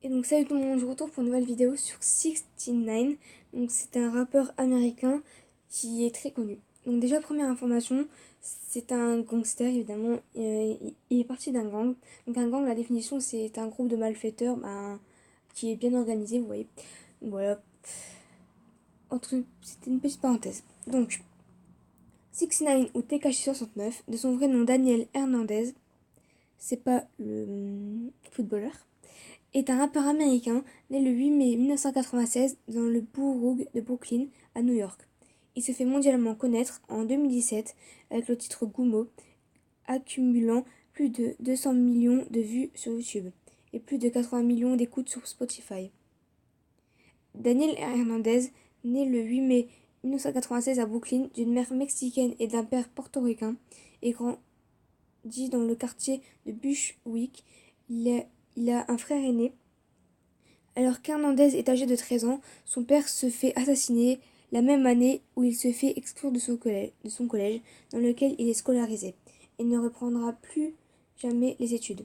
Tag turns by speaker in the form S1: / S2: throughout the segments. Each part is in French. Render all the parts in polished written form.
S1: Et donc salut tout le monde, je vous retrouve pour une nouvelle vidéo sur 69. Donc c'est un rappeur américain qui est très connu. Donc déjà première information, c'est un gangster évidemment, il est parti d'un gang. Donc un gang, la définition, c'est un groupe de malfaiteurs qui est bien organisé, vous voyez. Donc voilà, c'était une petite parenthèse. Donc 69 ou Tekashi 69, de son vrai nom Daniel Hernandez, c'est pas le footballeur, est un rappeur américain né le 8 mai 1996 dans le bourg de Brooklyn, à New York. Il se fait mondialement connaître en 2017 avec le titre Gummo, accumulant plus de 200 millions de vues sur YouTube et plus de 80 millions d'écoutes sur Spotify. Daniel Hernandez, né le 8 mai 1996 à Brooklyn d'une mère mexicaine et d'un père portoricain, et grandit dans le quartier de Bushwick. Il a un frère aîné. Alors qu'Hernandez est âgé de 13 ans, son père se fait assassiner la même année où il se fait exclure de son collège dans lequel il est scolarisé et ne reprendra plus jamais les études.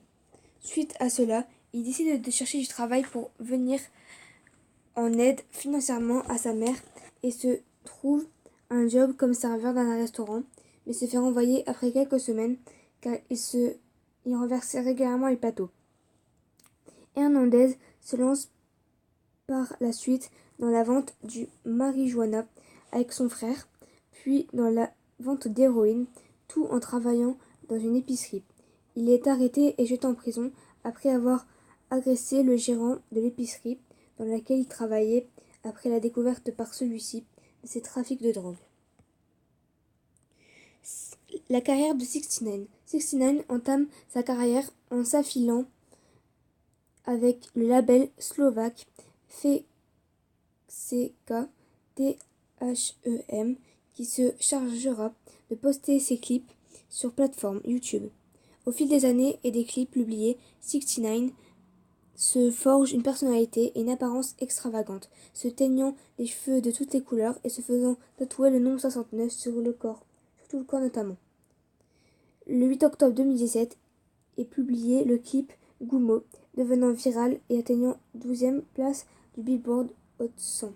S1: Suite à cela, il décide de chercher du travail pour venir en aide financièrement à sa mère et se trouve un job comme serveur dans un restaurant, mais se fait renvoyer après quelques semaines car il renversait régulièrement les plateaux. Hernandez se lance par la suite dans la vente du marijuana avec son frère, puis dans la vente d'héroïne, tout en travaillant dans une épicerie. Il est arrêté et jeté en prison après avoir agressé le gérant de l'épicerie dans laquelle il travaillait après la découverte par celui-ci de ses trafics de drogue. La carrière de 69. 69 entame sa carrière en s'affilant avec le label slovaque FCK qui se chargera de poster ses clips sur plateforme YouTube. Au fil des années et des clips publiés, 69 se forge une personnalité et une apparence extravagante, se teignant les cheveux de toutes les couleurs et se faisant tatouer le nombre 69 sur le corps, sur tout le corps notamment. Le 8 octobre 2017 est publié le clip Gummo, devenant viral et atteignant 12e place du Billboard Hot 100.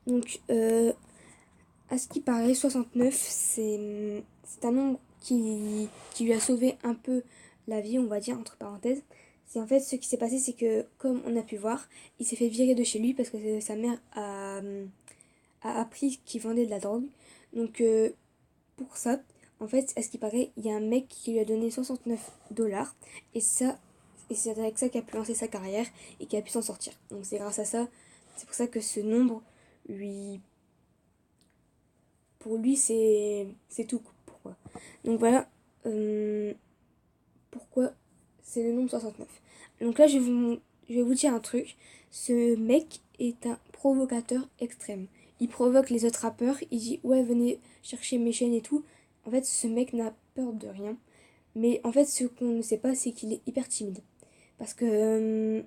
S1: Donc, à ce qui paraît, 69, c'est un nombre qui lui a sauvé un peu la vie, on va dire, entre parenthèses. C'est en fait ce qui s'est passé, c'est que, comme on a pu voir, il s'est fait virer de chez lui parce que sa mère a appris qu'il vendait de la drogue. Donc, pour ça, en fait, à ce qui paraît, il y a un mec qui lui a donné 69 $, et c'est avec ça qu'il a pu lancer sa carrière et qu'il a pu s'en sortir. Donc c'est grâce à ça, c'est pour ça que ce nombre, pour lui, c'est tout. Pourquoi? Donc voilà, pourquoi c'est le nombre 69. Donc là, je vais vous dire un truc. Ce mec est un provocateur extrême. Il provoque les autres rappeurs, il dit ouais, venez chercher mes chaînes et tout. En fait, ce mec n'a peur de rien. Mais en fait, ce qu'on ne sait pas, c'est qu'il est hyper timide. Parce que,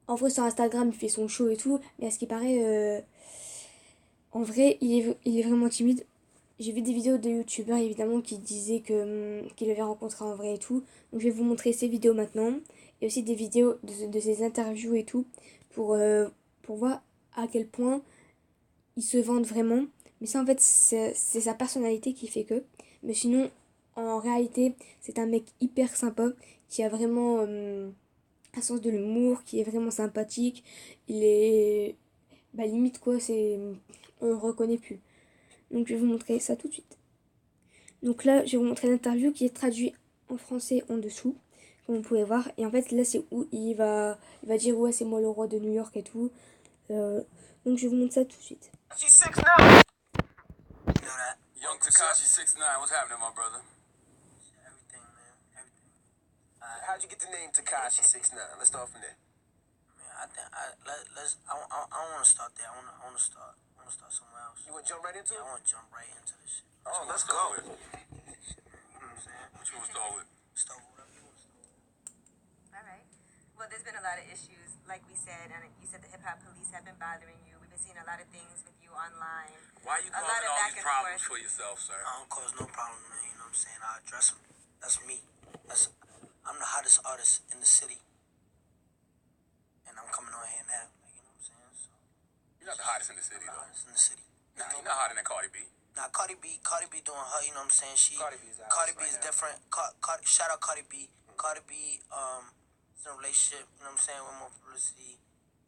S1: en vrai, sur Instagram, il fait son show et tout. Mais à ce qui paraît, en vrai, il est vraiment timide. J'ai vu des vidéos de youtubeurs, évidemment, qui disaient qu'il avait rencontré en vrai et tout. Donc, je vais vous montrer ces vidéos maintenant. Et aussi des vidéos de ses interviews et tout. Pour voir à quel point il se vante vraiment. Mais ça, en fait, c'est sa personnalité qui fait que. Mais sinon, en réalité, c'est un mec hyper sympa qui a vraiment un sens de l'humour, qui est vraiment sympathique. Il est. Bah, limite, quoi, on le reconnaît plus. Donc, je vais vous montrer ça tout de suite. Donc là, je vais vous montrer l'interview qui est traduite en français en dessous, comme vous pouvez voir. Et en fait, là, c'est où il va dire ouais, c'est moi le roi de New York et tout. Donc, je vais vous montrer ça tout de suite.
S2: Young Tekashi 69, what's happening, my brother?
S3: Everything, man. Everything.
S2: How'd you get the name Tekashi 69? Let's start from there.
S3: Man, I think let's. I don't want to start there. I want to start somewhere else.
S2: You want to jump right into
S3: Yeah,
S2: it?
S3: I want to jump right into this shit.
S2: Oh, let's go.
S3: You know what I'm saying?
S2: What you want to start with?
S3: Start with whatever you want to start with.
S4: All right. Well, there's been a lot of issues, like we said, and you said the hip hop police have been bothering you. We've been seeing a lot of things with you online.
S2: Why are you
S4: A lot
S2: causing
S4: of
S2: all
S4: back
S2: these
S4: and
S2: problems
S4: forth.
S2: for yourself, sir?
S3: I don't cause no problem, man. You know what I'm saying? I address them. That's me. I'm the hottest artist in the city. want to hear that. Like, you know what I'm saying? So,
S2: You're not the hottest in the city,
S3: I'm the
S2: though.
S3: hottest in the city.
S2: Nah, you're not hotter than Cardi B.
S3: Now Cardi B doing her, you know what I'm saying?
S2: Cardi B is out
S3: Cardi B
S2: right
S3: is
S2: now.
S3: different. Shout out Cardi B. Cardi B is in a relationship, you know what I'm saying, with more publicity.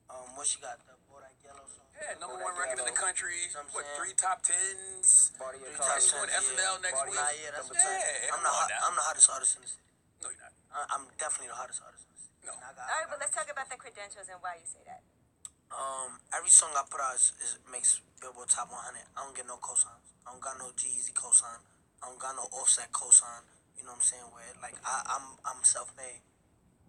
S3: What she got, the Bodak Yellow song?
S2: Yeah, number
S5: Bodak
S2: one record in
S5: Yellow.
S2: the country.
S3: You know what I'm
S2: What,
S3: saying?
S2: 3 top 10s?
S5: Body of
S3: Three
S5: Cardi.
S3: times
S2: Doing
S3: 10,
S2: SNL next
S5: Body-
S2: week.
S3: Nah, yeah, that's what I'm saying.
S2: Yeah,
S3: I'm
S2: come on now.
S3: I'm the hottest artist in the city.
S2: No, you're not.
S3: I'm definitely the hottest artist in the city.
S2: No.
S3: And I
S4: All right, but let's talk about the credentials and why you say that.
S3: Every song I put out makes Billboard Top 100. I don't get no cosigns. I don't got no G-Eazy cosign. I don't got no Offset cosign. You know what I'm saying? Where like I'm self-made.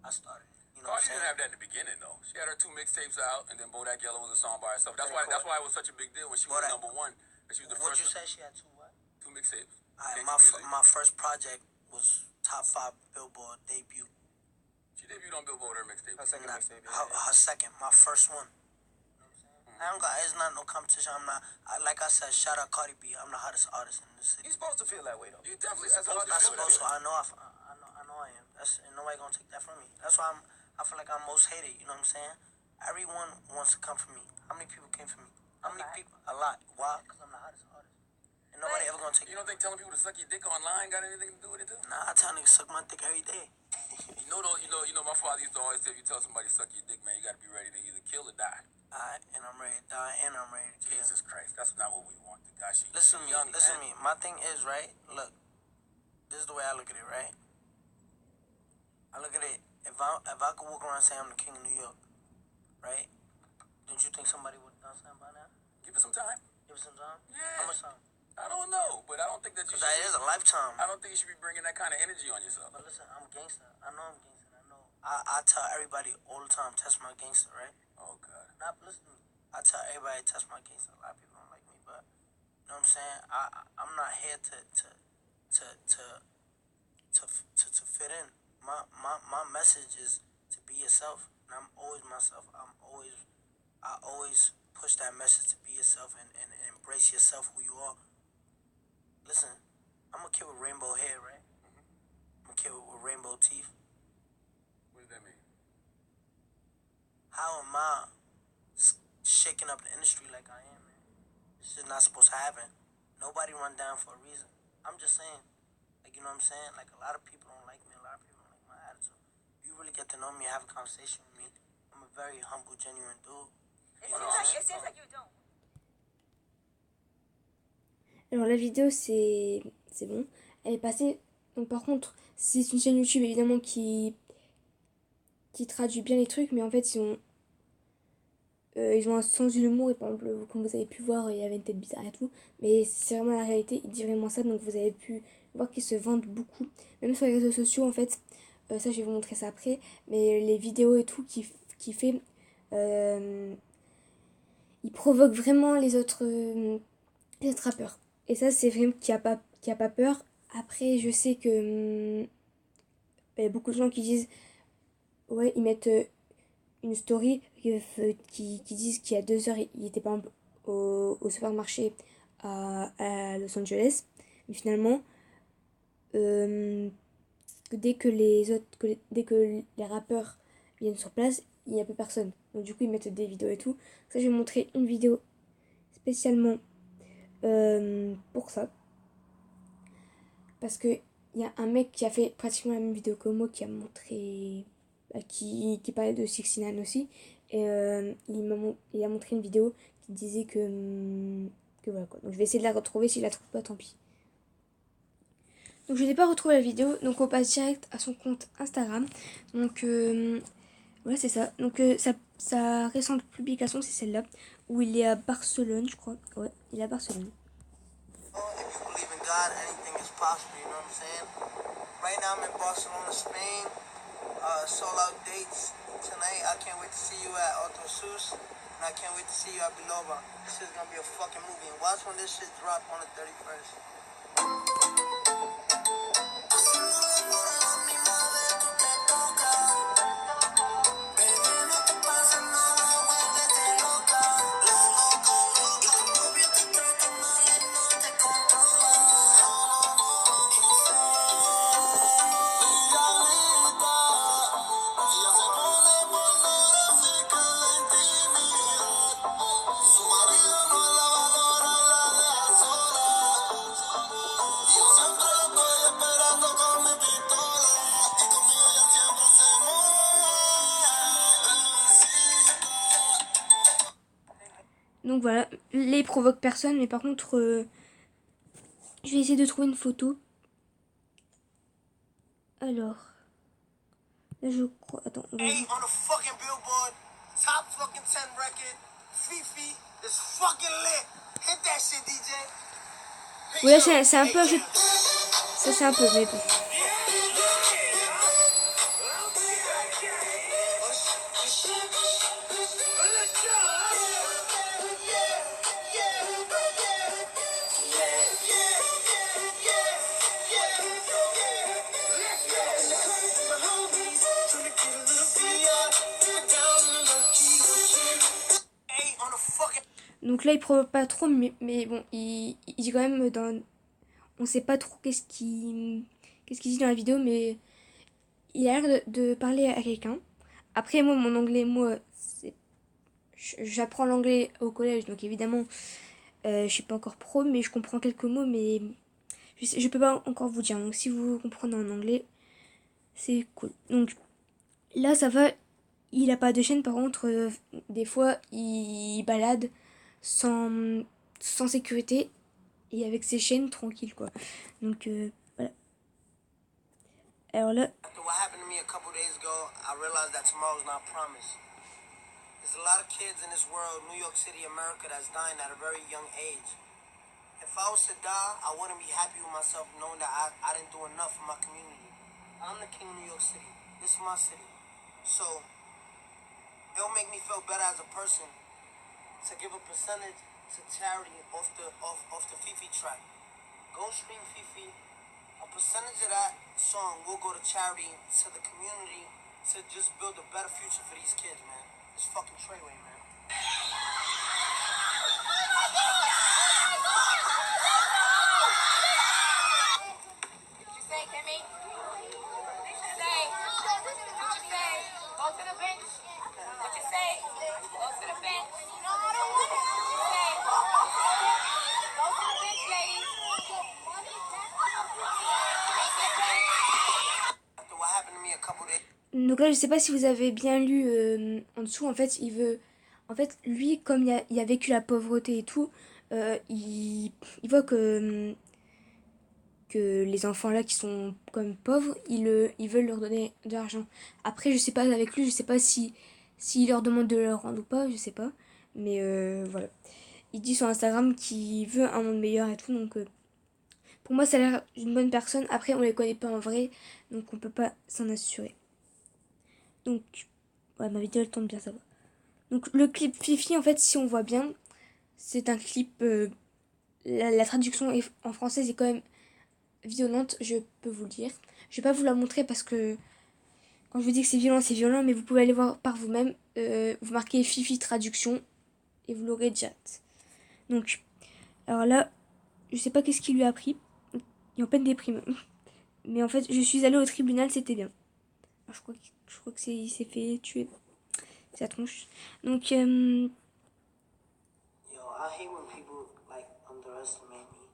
S3: I started. You know what
S2: Cardi
S3: I'm
S2: didn't
S3: saying?
S2: have that in the beginning, though. She had her 2 mixtapes out, and then Bodak Yellow was a song by herself. That's why it was such a big deal when she was
S3: Bodak-
S2: number one. And she was the
S3: What'd
S2: first
S3: you say? She had 2 what?
S2: 2 mixtapes.
S3: Alright,
S2: Kinky Music.
S3: my first project was top 5 Billboard debut.
S2: She debuted on Billboard, her mixtape.
S5: Her second
S3: Not,
S5: mixtape.
S3: her second, my first one. I don't got. It's not no competition. I'm not. Like I said, shout out Cardi B. I'm the hottest artist in the city.
S5: You're supposed to feel that way, though.
S2: You definitely
S5: As
S2: supposed
S5: an
S2: to
S3: I'm
S2: feel
S3: supposed to.
S2: that.
S3: I know I am. And nobody gonna take that from me. That's why I feel like I'm most hated. You know what I'm saying? Everyone wants to come for me. How many people came for me? How many
S4: lot.
S3: people? A lot. Why? Because I'm the hottest artist. And nobody ever gonna take.
S2: You don't think telling people to suck your dick online got anything to do with it, too?
S3: Nah, I tell niggas suck my dick every day.
S2: You know, my father used to always say, if you tell somebody to suck your dick, man, you gotta be ready to either kill or die.
S3: Alright, and I'm ready to die, and I'm ready to kill.
S2: Jesus Christ, that's not what we want. The guy, she
S3: Listen to me.
S2: young,
S3: Listen to
S2: man.
S3: me. My thing is right. Look, this is the way I look at it. Right. I look at it. If I could walk around and say I'm the king of New York, right? Don't you think somebody would have done something by now?
S2: Give it some time.
S3: Give it some time.
S2: Yeah.
S3: How much time?
S2: I don't know, but I don't think that you
S3: Because that is
S2: should.
S3: a lifetime.
S2: I don't think you should be bringing that kind of energy on yourself.
S3: But listen, I'm gangster. I know I'm gangster. I know. I tell everybody all the time, test my gangster, right?
S2: Oh, God.
S3: Not listen to me. I tell everybody test my gangster. A lot of people don't like me, but you know what I'm saying. I'm not here to fit in. My message is to be yourself, and I'm always myself. I always push that message to be yourself and embrace yourself who you are. Listen, I'm a kid with rainbow hair, right? I'm a kid with rainbow teeth.
S2: What does that mean?
S3: How am I shaking up the industry like I am, man? This is not supposed to happen. Nobody run down for a reason. I'm just saying, like, you know what I'm saying? Like, a lot of people don't like me. A lot of people don't like my attitude. You really get to know me and have a conversation with me. I'm a very humble, genuine dude.
S4: It seems like you don't.
S1: Alors la vidéo c'est bon, elle est passée. Donc par contre c'est une chaîne YouTube évidemment qui traduit bien les trucs, mais en fait ils ont un sens de l'humour et par exemple comme vous avez pu voir il y avait une tête bizarre et tout, mais c'est vraiment la réalité, ils disent vraiment ça, donc vous avez pu voir qu'ils se vendent beaucoup, même sur les réseaux sociaux en fait. Ça je vais vous montrer ça après, mais les vidéos et tout qui fait il provoque vraiment les autres rappeurs. Et ça, c'est vraiment qui a pas peur. Après, je sais que y a beaucoup de gens qui disent, ouais, ils mettent une story qui disent qu'il y a 2 heures, il était par exemple au supermarché à Los Angeles. Mais finalement, dès que les rappeurs viennent sur place, il n'y a plus personne. Donc du coup, ils mettent des vidéos et tout. Ça, je vais montrer une vidéo spécialement pour ça, parce que il y a un mec qui a fait pratiquement la même vidéo que moi, qui a montré qui parlait de 69 aussi, et il a montré une vidéo qui disait que voilà quoi. Donc je vais essayer de la retrouver, si je la trouve pas tant pis. Donc je n'ai pas retrouvé la vidéo, donc on passe direct à son compte Instagram. Donc voilà, c'est ça. Donc sa récente publication, c'est celle-là, où il est à Barcelone, je crois. Ouais, il est à Barcelone.
S3: If you believe in God, anything is possible, you know what I'm saying? Right now I'm in Barcelona, Spain. Sold out dates tonight. I can't wait to see you at Auto Sus, and I can't wait to see you at Biloba. This is gonna be a fucking movie. And watch when this shit drop on the 31st.
S1: Donc voilà, là il provoque personne, mais par contre, je vais essayer de trouver une photo. Alors, là je crois, attends, on va
S3: Hey,
S1: voir.
S3: on the fucking Billboard, top fucking 10 record. Fifi is fucking lit. Hit that shit, DJ.
S1: Ouais, là c'est un peu, ça c'est un peu, mais bon. Donc là, il provoque pas trop, mais bon, il dit quand même dans... On sait pas trop qu'est-ce qu'il dit dans la vidéo, mais il a l'air de parler à quelqu'un. Après, moi, mon anglais, j'apprends l'anglais au collège, donc évidemment, je suis pas encore pro, mais je comprends quelques mots, mais je peux pas encore vous dire. Donc si vous comprenez en anglais, c'est cool. Donc là, ça va, il a pas de chaîne, par contre, des fois, il balade sans sécurité et avec ses chaînes tranquille, quoi. Donc voilà. Alors là,
S3: After what happened to me a couple days ago, I realized that tomorrow's not promised. There's a lot of kids in this world, New York City, America, that's dying at a very young age. If I was to die, I wouldn't be happy with myself knowing that I didn't do enough for my community. I'm the king of New York City. This is my city. So, it'll make me feel better as a person to give a percentage to charity off the Fifi track. Go stream Fifi. A percentage of that song will go to charity to the community to just build a better future for these kids, man. It's fucking Treyway, man.
S4: Say, Kimmy. Say. What you say? Go to the bench. What you say? Go to the bench. No, I don't want it. What you say? Go to the bench, ladies.
S3: After what happened to me a couple days.
S1: donc là, je sais pas si vous avez bien lu en dessous. En fait, il veut, en fait, lui, comme il a vécu la pauvreté et tout, il voit que les enfants là qui sont comme pauvres, ils veulent leur donner de l'argent. Après, je sais pas avec lui, je sais pas s'il leur demande de leur rendre ou pas, je sais pas. Mais voilà. Il dit sur Instagram qu'il veut un monde meilleur et tout, donc pour moi ça a l'air d'une bonne personne. Après, on les connaît pas en vrai, donc on peut pas s'en assurer. Donc, ouais, ma vidéo elle tombe bien, ça va. Donc le clip Fifi, en fait, si on voit bien, c'est un clip... la traduction en français est quand même violente, je peux vous le dire. Je vais pas vous la montrer parce que quand je vous dis que c'est violent, mais vous pouvez aller voir par vous-même. Vous marquez Fifi traduction et vous l'aurez direct. Donc, alors là, je sais pas qu'est-ce qui lui a pris. Il est en peine déprime. Mais en fait, je suis allée au tribunal, c'était bien. Alors, je crois que il s'est fait tuer. Sa tronche. Donc,
S3: Yo, I hate when people like underestimate me,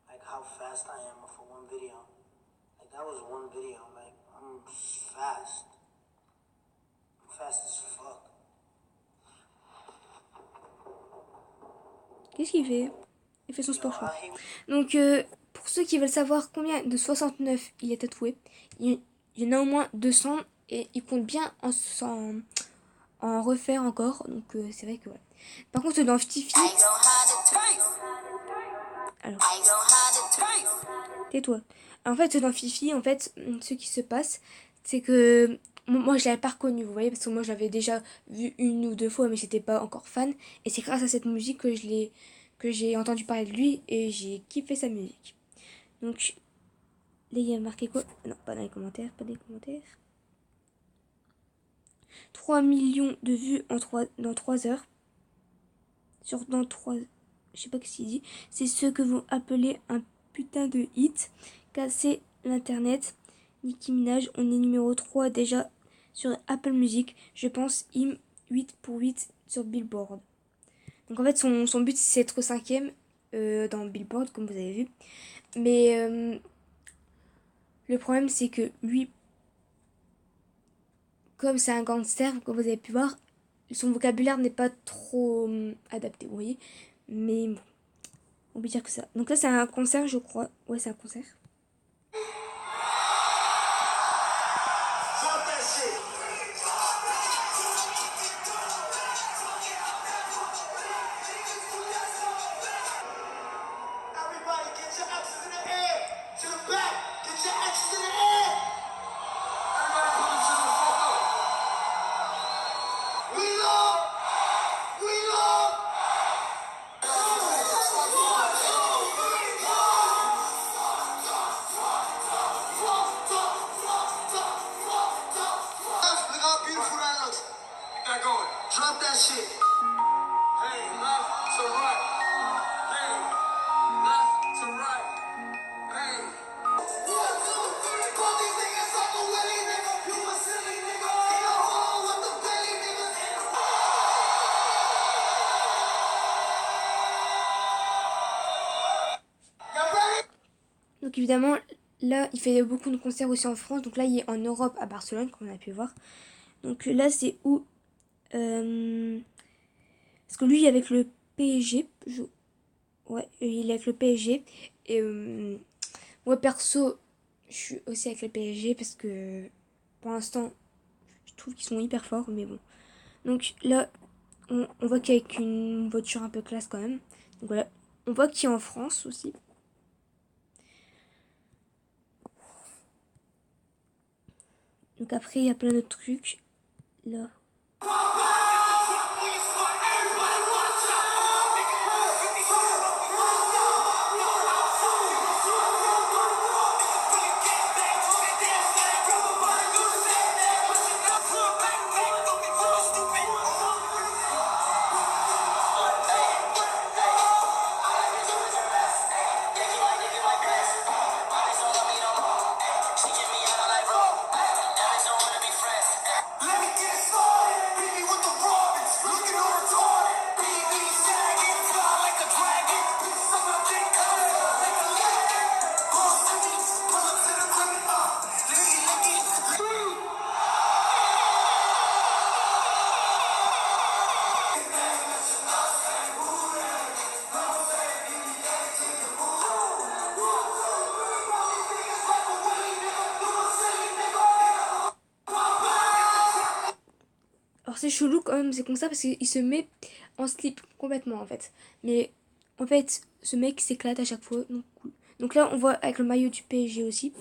S3: like how fast I am for one video. Like that was one video. Like I'm fast. I'm fast as fuck.
S1: qu'est-ce qu'il fait? Il fait son
S3: Yo,
S1: sport, je crois.
S3: I hate.
S1: Donc, pour ceux qui veulent savoir combien de 69 il est tatoué, il y en a au moins 200 et il compte bien en refaire encore. Donc, c'est vrai que ouais. Par contre, dans Fifi. Alors, tais-toi. En fait, dans Fifi, en fait, ce qui se passe, c'est que moi, je l'avais pas reconnu, vous voyez, parce que moi, je l'avais déjà vu une ou deux fois, mais j'étais pas encore fan. Et c'est grâce à cette musique que j'ai entendu parler de lui et j'ai kiffé sa musique. Donc, là, il y a marqué quoi? Non, pas dans les commentaires, pas dans les commentaires. 3 millions de vues dans 3 heures. Dans 3... Je sais pas ce qu'il dit. C'est ce que vous appelez un putain de hit. Casser l'internet. Nicki Minaj, on est numéro 3 déjà sur Apple Music. Je pense 8 pour 8 sur Billboard. Donc en fait, son but, c'est d'être 5ème dans Billboard, comme vous avez vu. Mais le problème, c'est que lui, comme c'est un gangster, comme vous avez pu voir, son vocabulaire n'est pas trop adapté, vous voyez. Mais bon, on peut dire que ça. Donc là, c'est un concert, je crois. Ouais, c'est un concert.
S3: Everybody get your X's in the air. To the back. Get your X's in the air. Everybody put them to the fuck up. We love. We love. Look how beautiful that looks.
S2: Keep that going.
S3: Drop that shit.
S2: Hey, left to right. Hey, left to right. Hey.
S3: 1, 2, 3. Call these niggas like a Willie nigga. You a silly nigga. In a hole with the belly niggas. You ready?
S1: Donc évidemment, là, il fait beaucoup de concerts aussi en France. Donc là, il est en Europe, à Barcelone, comme on a pu voir. Donc là, c'est où parce que lui, il est avec le PSG. Ouais, il est avec le PSG. Et moi, perso, je suis aussi avec le PSG parce que pour l'instant, je trouve qu'ils sont hyper forts. Mais bon. Donc là, on voit qu'il y a avec une voiture un peu classe quand même. Donc voilà. On voit qu'il est en France aussi. Donc après, il y a plein d'autres trucs. Là.
S3: Let me get it started. Hit me with the Robins. Looking all retarded. BB sagging. Fly like a dragon. Some of them come like a leg. Boss to me. Pull up to the criminal. Licky, licky.
S1: Alors c'est chelou quand même, c'est comme ça parce qu'il se met en slip complètement en fait. Mais en fait, ce mec s'éclate à chaque fois, donc cool. Donc là, on voit avec le maillot du PSG aussi.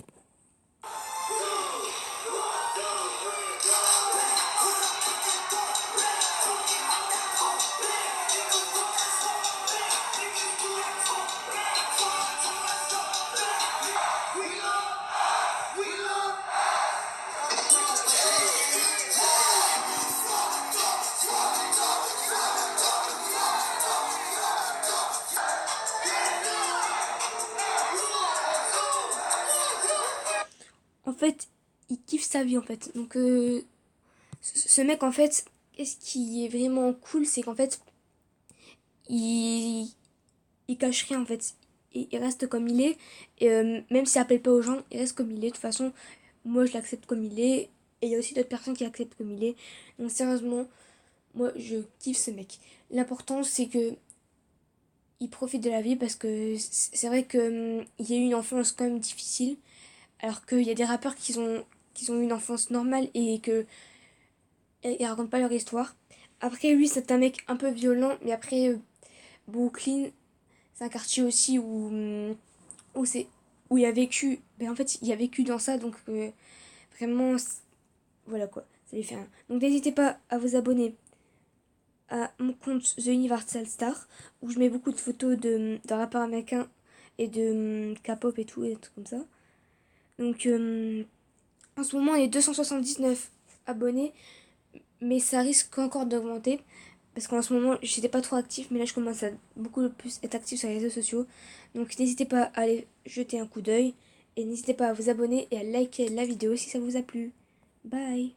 S1: En fait, il kiffe sa vie en fait. Donc ce mec en fait, ce qui est vraiment cool, c'est qu'en fait, il cache rien en fait. Il reste comme il est. Et même s'il appelle pas aux gens, il reste comme il est. De toute façon, moi je l'accepte comme il est. Et il y a aussi d'autres personnes qui l'acceptent comme il est. Donc sérieusement, moi je kiffe ce mec. L'important c'est que il profite de la vie parce que c'est vrai que il y a eu une enfance quand même difficile. Alors qu'il y a des rappeurs qui ont eu une enfance normale et que ils racontent pas leur histoire. Après, lui, c'est un mec un peu violent, mais après, Brooklyn, c'est un quartier aussi où il a vécu. Ben, en fait, il a vécu dans ça, donc vraiment, voilà quoi, ça lui fait rien. Donc n'hésitez pas à vous abonner à mon compte The Universal Star, où je mets beaucoup de photos de rappeurs américains et de K-pop et tout, et des trucs comme ça. Donc en ce moment, il y a 279 abonnés, mais ça risque encore d'augmenter. Parce qu'en ce moment, j'étais pas trop active, mais là, je commence à beaucoup plus être active sur les réseaux sociaux. Donc n'hésitez pas à aller jeter un coup d'œil. Et n'hésitez pas à vous abonner et à liker la vidéo si ça vous a plu. Bye!